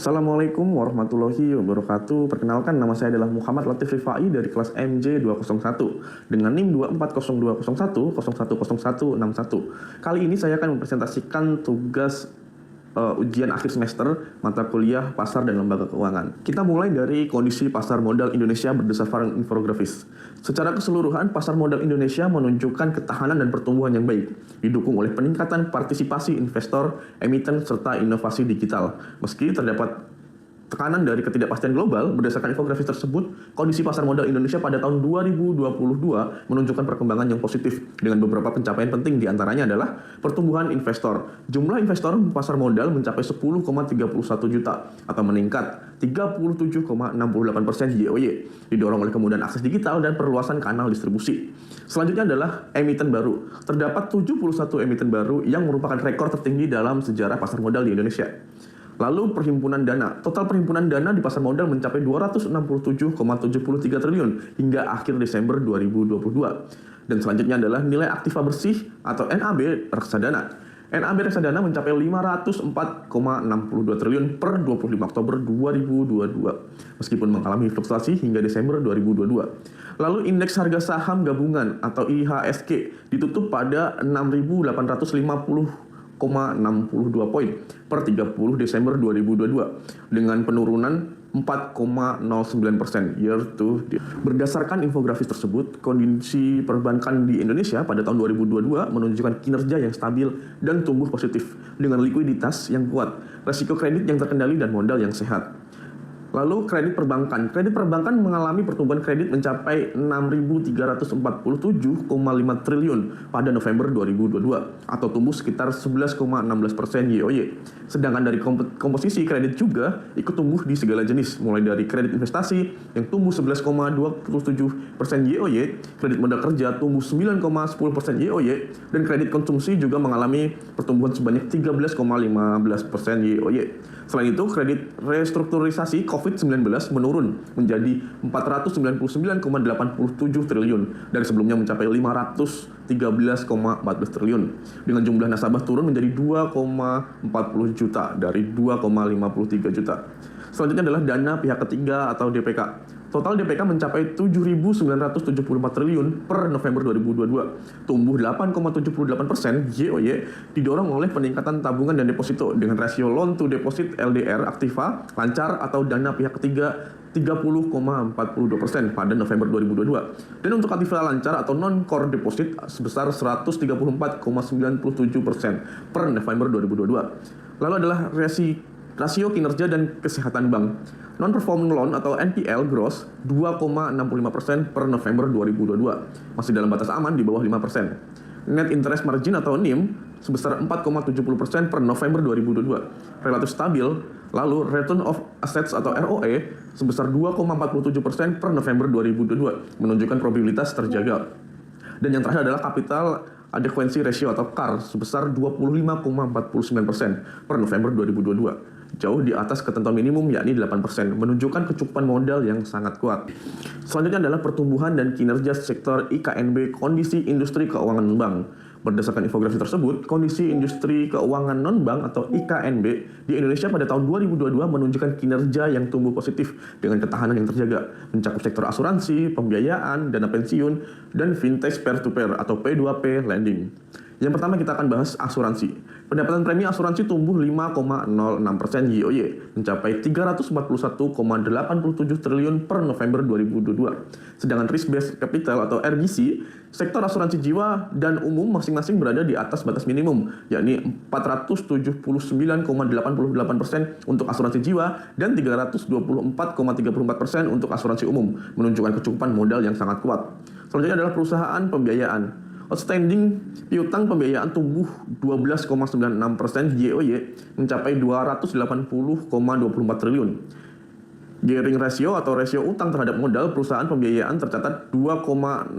Assalamualaikum warahmatullahi wabarakatuh. Perkenalkan, nama saya adalah Muhammad Latif Rifai dari kelas MJ201 dengan NIM 240201010161. Kali ini saya akan mempresentasikan tugas ujian akhir semester mata kuliah pasar dan lembaga keuangan. Kita mulai dari kondisi pasar modal Indonesia berdasarkan infografis. Secara keseluruhan, pasar modal Indonesia menunjukkan ketahanan dan pertumbuhan yang baik, didukung oleh peningkatan partisipasi investor, emiten, serta inovasi digital. Meski terdapat tekanan dari ketidakpastian global, berdasarkan infografis tersebut, kondisi pasar modal Indonesia pada tahun 2022 menunjukkan perkembangan yang positif dengan beberapa pencapaian penting, diantaranya adalah pertumbuhan investor. Jumlah investor pasar modal mencapai 10,31 juta atau meningkat 37,68% YoY, didorong oleh kemudahan akses digital dan perluasan kanal distribusi. Selanjutnya adalah emiten baru. Terdapat 71 emiten baru yang merupakan rekor tertinggi dalam sejarah pasar modal di Indonesia. Lalu perhimpunan dana. Total perhimpunan dana di pasar modal mencapai 267,73 triliun hingga akhir Desember 2022. Dan selanjutnya adalah nilai aktiva bersih atau NAB reksadana. NAB reksadana mencapai 504,62 triliun per 25 Oktober 2022, meskipun mengalami fluktuasi hingga Desember 2022. Lalu indeks harga saham gabungan atau IHSG ditutup pada 6.850,62 poin per 30 Desember 2022 dengan penurunan 4,09% year to date. Berdasarkan infografis tersebut, kondisi perbankan di Indonesia pada tahun 2022 menunjukkan kinerja yang stabil dan tumbuh positif dengan likuiditas yang kuat, resiko kredit yang terkendali dan modal yang sehat. Lalu kredit perbankan. Kredit perbankan mengalami pertumbuhan kredit mencapai 6.347,5 triliun pada November 2022 atau tumbuh sekitar 11,16% YoY. Sedangkan dari komposisi kredit juga ikut tumbuh di segala jenis, mulai dari kredit investasi yang tumbuh 11,27% YoY, kredit modal kerja tumbuh 9,10% YoY, dan kredit konsumsi juga mengalami pertumbuhan sebanyak 13,15% YoY. Selain itu, kredit restrukturisasi COVID-19 menurun menjadi 499,87 triliun dari sebelumnya mencapai 513,14 triliun, dengan jumlah nasabah turun menjadi 2,40 juta dari 2,53 juta. Selanjutnya adalah dana pihak ketiga atau DPK. Total DPK mencapai 7.974 triliun per November 2022, tumbuh 8,78% YoY, didorong oleh peningkatan tabungan dan deposito dengan rasio loan to deposit LDR aktiva lancar atau dana pihak ketiga 30,42% pada November 2022. Dan untuk aktiva lancar atau non-core deposit sebesar 134,97% per November 2022. Lalu adalah rasio kinerja dan kesehatan bank. Non-performing loan atau NPL gross 2,65% per November 2022, masih dalam batas aman di bawah 5%. Net interest margin atau NIM sebesar 4,70% per November 2022, relatif stabil. Lalu return of assets atau ROE sebesar 2,47% per November 2022, menunjukkan probabilitas terjaga. Dan yang terakhir adalah capital adequacy ratio atau CAR sebesar 25,49% per November 2022. Jauh di atas ketentuan minimum yakni 8%, menunjukkan kecukupan modal yang sangat kuat. Selanjutnya adalah pertumbuhan dan kinerja sektor IKNB, kondisi industri keuangan bank. Berdasarkan infografis tersebut, kondisi industri keuangan non-bank atau IKNB di Indonesia pada tahun 2022 menunjukkan kinerja yang tumbuh positif dengan ketahanan yang terjaga, mencakup sektor asuransi, pembiayaan, dana pensiun, dan fintech peer-to-peer atau P2P lending. Yang pertama kita akan bahas asuransi. Pendapatan premi asuransi tumbuh 5,06% YoY, mencapai 341,87 triliun per November 2022. Sedangkan risk based capital atau RBC, sektor asuransi jiwa dan umum masing-masing berada di atas batas minimum, yakni 479,88% untuk asuransi jiwa dan 324,34% untuk asuransi umum, menunjukkan kecukupan modal yang sangat kuat. Selanjutnya adalah perusahaan pembiayaan. Outstanding piutang pembiayaan tumbuh 12,96% YoY, mencapai 280,24 triliun. Gearing ratio atau rasio utang terhadap modal perusahaan pembiayaan tercatat 2,01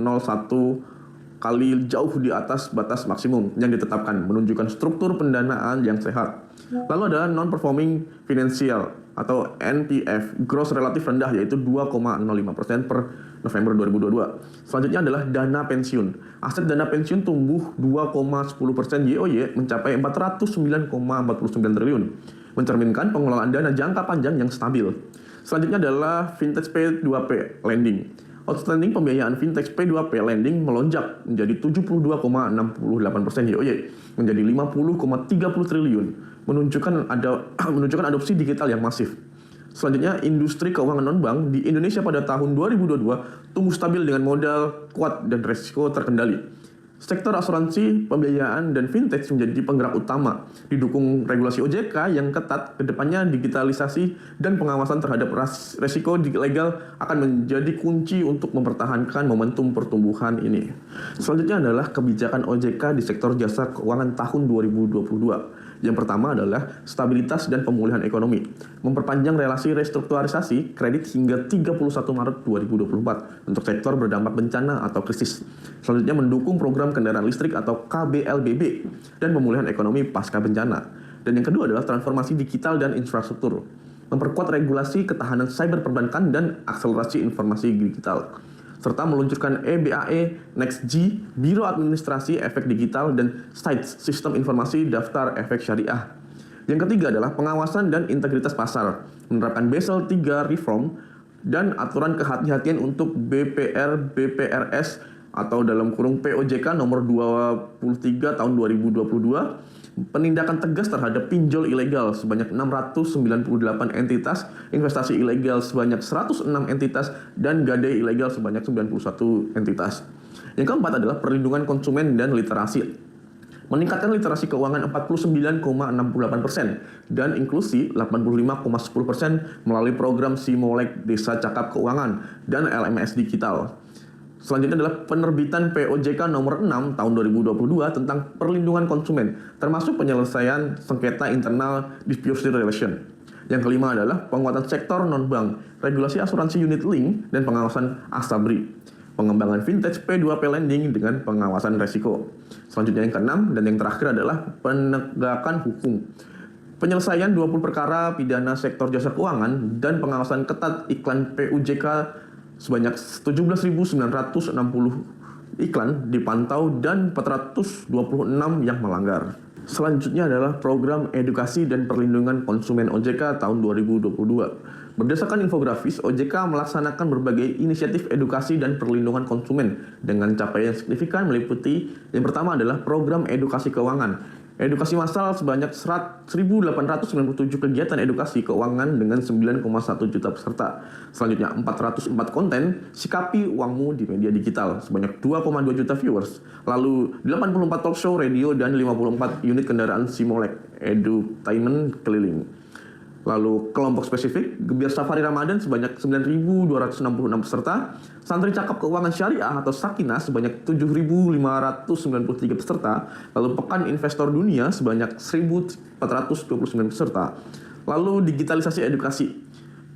kali, jauh di atas batas maksimum yang ditetapkan, menunjukkan struktur pendanaan yang sehat. Lalu adalah non-performing financial atau NPF, gross relatif rendah yaitu 2,05% per November 2022. Selanjutnya adalah dana pensiun. Aset dana pensiun tumbuh 2,10% YoY mencapai 409,49 triliun. mencerminkan pengelolaan dana jangka panjang yang stabil. Selanjutnya adalah Vintage P2P Lending. Outstanding pembiayaan Vintage P2P Lending melonjak menjadi 72,68% YoY menjadi 50,30 triliun, menunjukkan adopsi digital yang masif. Selanjutnya, industri keuangan non-bank di Indonesia pada tahun 2022 tumbuh stabil dengan modal kuat dan risiko terkendali. Sektor asuransi, pembiayaan, dan fintech menjadi penggerak utama, didukung regulasi OJK yang ketat. Kedepannya digitalisasi dan pengawasan terhadap resiko legal akan menjadi kunci untuk mempertahankan momentum pertumbuhan ini. Selanjutnya adalah kebijakan OJK di sektor jasa keuangan tahun 2022. Yang pertama adalah stabilitas dan pemulihan ekonomi, memperpanjang relasi restrukturisasi kredit hingga 31 Maret 2024 untuk sektor berdampak bencana atau krisis. Selanjutnya mendukung program kendaraan listrik atau KBLBB dan pemulihan ekonomi pasca bencana. Dan yang kedua adalah transformasi digital dan infrastruktur, memperkuat regulasi ketahanan cyber perbankan dan akselerasi informasi digital, serta meluncurkan EBAE Next G, Biro Administrasi Efek Digital, dan SITES, Sistem Informasi Daftar Efek Syariah. Yang ketiga adalah pengawasan dan integritas pasar, menerapkan Basel III Reform dan aturan kehati-hatian untuk BPR-BPRS atau dalam kurung POJK nomor 23 tahun 2022, penindakan tegas terhadap pinjol ilegal sebanyak 698 entitas, investasi ilegal sebanyak 106 entitas, dan gadai ilegal sebanyak 91 entitas. Yang keempat adalah perlindungan konsumen dan literasi. Meningkatkan literasi keuangan 49,68% dan inklusi 85,10% melalui program Simolek Desa Cakap Keuangan dan LMS Digital. Selanjutnya adalah penerbitan POJK nomor 6 tahun 2022 tentang perlindungan konsumen, termasuk penyelesaian sengketa internal dispute resolution. Yang kelima adalah penguatan sektor non-bank, regulasi asuransi unit link, dan pengawasan asabri. Pengembangan vintage P2P lending dengan pengawasan resiko. Selanjutnya yang keenam dan yang terakhir adalah penegakan hukum. Penyelesaian 20 perkara pidana sektor jasa keuangan dan pengawasan ketat iklan PUJK sebanyak 17.960 iklan dipantau dan 426 yang melanggar. Selanjutnya adalah program edukasi dan perlindungan konsumen OJK tahun 2022. Berdasarkan infografis, OJK melaksanakan berbagai inisiatif edukasi dan perlindungan konsumen dengan capaian signifikan meliputi yang pertama adalah program edukasi keuangan. Edukasi massal sebanyak 1.897 kegiatan edukasi keuangan dengan 9,1 juta peserta. Selanjutnya 404 konten sikapi uangmu di media digital sebanyak 2,2 juta viewers. Lalu 84 talk show radio dan 54 unit kendaraan Simolek Edutainment keliling. Lalu kelompok spesifik, Gebiar Safari Ramadan sebanyak 9.266 peserta, Santri Cakap Keuangan Syariah atau Sakinah sebanyak 7.593 peserta, lalu Pekan Investor Dunia sebanyak 1.429 peserta. Lalu digitalisasi edukasi,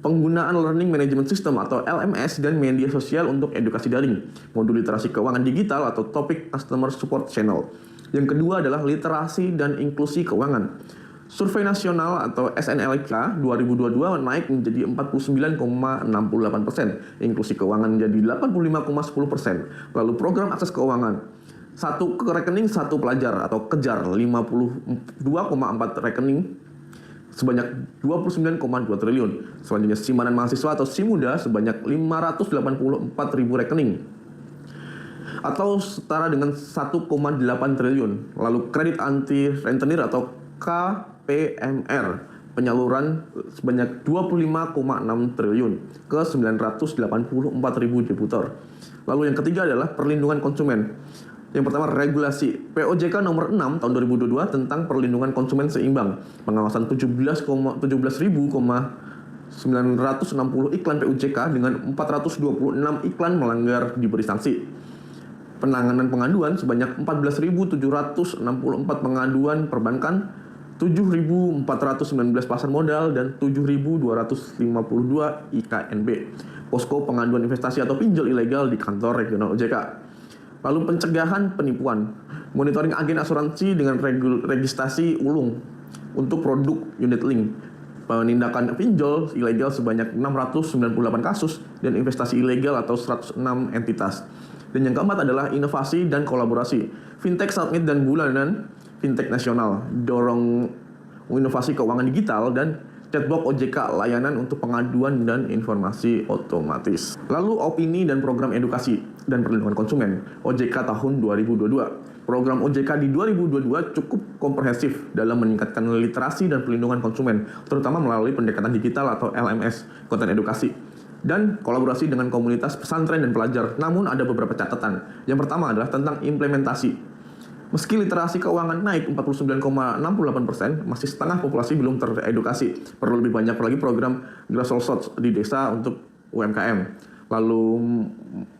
penggunaan Learning Management System atau LMS dan media sosial untuk edukasi daring, modul literasi keuangan digital atau Topik Customer Support Channel. Yang kedua adalah literasi dan inklusi keuangan. Survei nasional atau SNLK 2022 naik menjadi 49,68%, inklusi keuangan menjadi 85,10%. Lalu program akses keuangan, satu ke rekening satu pelajar atau kejar 52,4 rekening sebanyak 29,2 triliun. Selanjutnya simpanan mahasiswa atau SIMUDA sebanyak 584.000 rekening atau setara dengan 1,8 triliun. Lalu kredit anti rentenir atau KPMR penyaluran sebanyak 25,6 triliun ke 984.000 debitur. Lalu yang ketiga adalah perlindungan konsumen. Yang pertama regulasi POJK nomor 6 tahun 2022 tentang perlindungan konsumen seimbang, pengawasan 17.960 iklan PUJK dengan 426 iklan melanggar diberi sanksi. Penanganan pengaduan sebanyak 14.764 pengaduan perbankan, 7.419 pasar modal, dan 7.252 IKNB. Posko pengaduan investasi atau pinjol ilegal di kantor regional OJK. Lalu pencegahan penipuan, monitoring agen asuransi dengan registrasi ulung untuk produk unit link, penindakan pinjol ilegal sebanyak 698 kasus, dan investasi ilegal atau 106 entitas. Dan yang keempat adalah inovasi dan kolaborasi, fintech summit dan bulanan fintech nasional, dorong inovasi keuangan digital, dan chatbot OJK, layanan untuk pengaduan dan informasi otomatis. Lalu opini dan program edukasi dan perlindungan konsumen OJK tahun 2022. Program OJK di 2022 cukup komprehensif dalam meningkatkan literasi dan perlindungan konsumen, terutama melalui pendekatan digital atau LMS, konten edukasi, dan kolaborasi dengan komunitas pesantren dan pelajar. Namun ada beberapa catatan. Yang pertama adalah tentang implementasi. Meski literasi keuangan naik 49,68%, masih setengah populasi belum teredukasi. Perlu lebih banyak lagi program grassroots di desa untuk UMKM. Lalu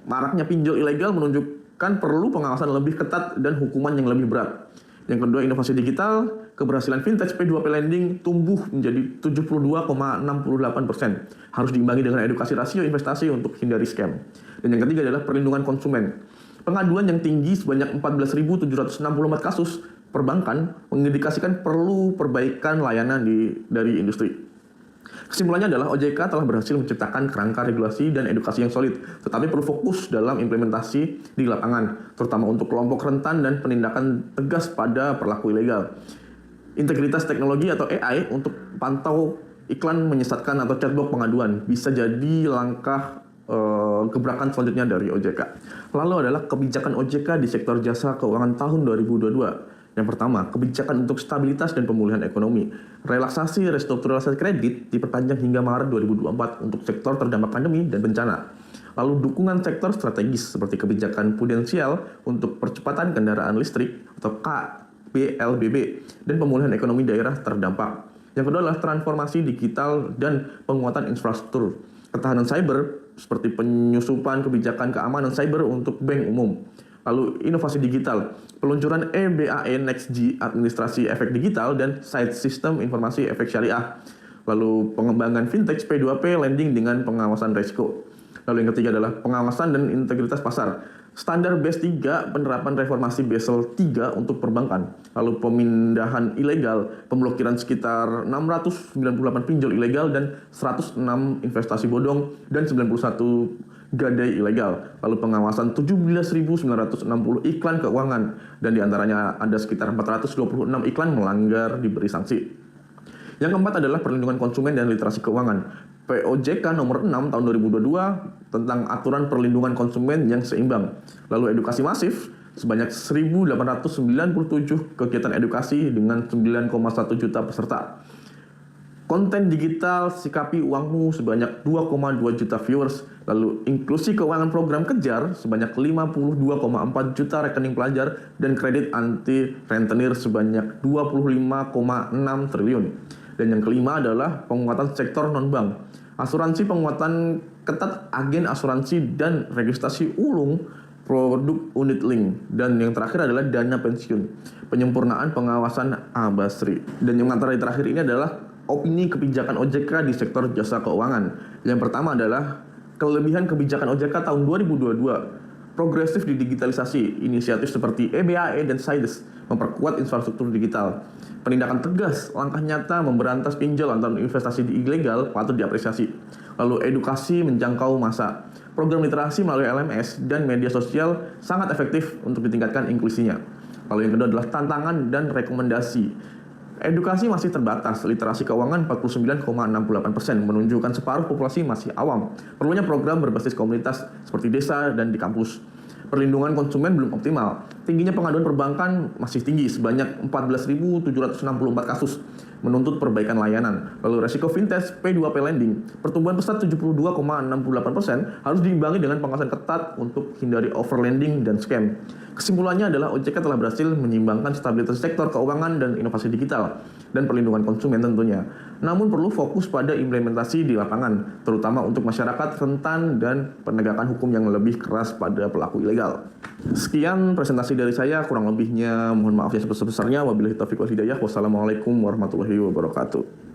maraknya pinjol ilegal menunjukkan perlu pengawasan lebih ketat dan hukuman yang lebih berat. Yang kedua, inovasi digital, keberhasilan vintage P2P lending tumbuh menjadi 72,68%. Harus diimbangi dengan edukasi rasio investasi untuk hindari scam. Dan yang ketiga adalah perlindungan konsumen. Pengaduan yang tinggi sebanyak 14.764 kasus perbankan mengindikasikan perlu perbaikan layanan dari industri. Kesimpulannya adalah OJK telah berhasil menciptakan kerangka regulasi dan edukasi yang solid, tetapi perlu fokus dalam implementasi di lapangan, terutama untuk kelompok rentan dan penindakan tegas pada pelaku ilegal. Integritas teknologi atau AI untuk pantau iklan menyesatkan atau chatbot pengaduan bisa jadi langkah gebrakan selanjutnya dari OJK. Lalu adalah kebijakan OJK di sektor jasa keuangan tahun 2022. Yang pertama, kebijakan untuk stabilitas dan pemulihan ekonomi. Relaksasi restrukturisasi kredit diperpanjang hingga Maret 2024 untuk sektor terdampak pandemi dan bencana. Lalu dukungan sektor strategis seperti kebijakan prudensial untuk percepatan kendaraan listrik atau KPLBB dan pemulihan ekonomi daerah terdampak. Yang kedua adalah transformasi digital dan penguatan infrastruktur. Ketahanan cyber seperti penyusupan kebijakan keamanan cyber untuk bank umum. Lalu inovasi digital, peluncuran EBAE Next G, administrasi efek digital dan side system informasi efek syariah. Lalu pengembangan fintech P2P lending dengan pengawasan risiko. Lalu yang ketiga adalah pengawasan dan integritas pasar. Standar BES 3, penerapan reformasi Basel 3 untuk perbankan. Lalu pemindahan ilegal, pemblokiran sekitar 698 pinjol ilegal dan 106 investasi bodong dan 91 gadai ilegal. Lalu pengawasan 17.960 iklan keuangan dan diantaranya ada sekitar 426 iklan melanggar diberi sanksi. Yang keempat adalah perlindungan konsumen dan literasi keuangan. POJK nomor 6 tahun 2022 tentang aturan perlindungan konsumen yang seimbang. Lalu edukasi masif sebanyak 1.897 kegiatan edukasi dengan 9,1 juta peserta. Konten digital sikapi uangmu sebanyak 2,2 juta viewers. Lalu inklusi keuangan program kejar sebanyak 52,4 juta rekening pelajar dan kredit anti rentenir sebanyak 25,6 triliun. Dan yang kelima adalah penguatan sektor non-bank. Asuransi penguatan ketat agen asuransi dan registrasi ulung produk unit link. Dan yang terakhir adalah dana pensiun. Penyempurnaan pengawasan ABASRI. Dan yang antara terakhir ini adalah opini kebijakan OJK di sektor jasa keuangan. Yang pertama adalah kelebihan kebijakan OJK tahun 2022. Progresif di digitalisasi, inisiatif seperti EBAE dan SIDES memperkuat infrastruktur digital. Penindakan tegas, langkah nyata memberantas pinjol atau investasi ilegal patut diapresiasi. Lalu edukasi menjangkau massa. Program literasi melalui LMS dan media sosial sangat efektif untuk ditingkatkan inklusinya. Lalu yang kedua adalah tantangan dan rekomendasi. Edukasi masih terbatas, literasi keuangan 49,68%, menunjukkan separuh populasi masih awam. Perlunya program berbasis komunitas seperti desa dan di kampus. Perlindungan konsumen belum optimal. Tingginya pengaduan perbankan masih tinggi, sebanyak 14.764 kasus, menuntut perbaikan layanan. Lalu resiko vintage P2P lending, pertumbuhan pesat 72,68% harus diimbangi dengan pengawasan ketat untuk hindari overlending dan scam. Kesimpulannya adalah OJK telah berhasil menyimbangkan stabilitas sektor keuangan dan inovasi digital dan perlindungan konsumen tentunya. Namun perlu fokus pada implementasi di lapangan, terutama untuk masyarakat rentan dan penegakan hukum yang lebih keras pada pelaku ilegal. Sekian presentasi dari saya, kurang lebihnya mohon maaf yang sebesar-besarnya. Wabillahi taufiq wal hidayah. Wassalamualaikum warahmatullahi wabarakatuh.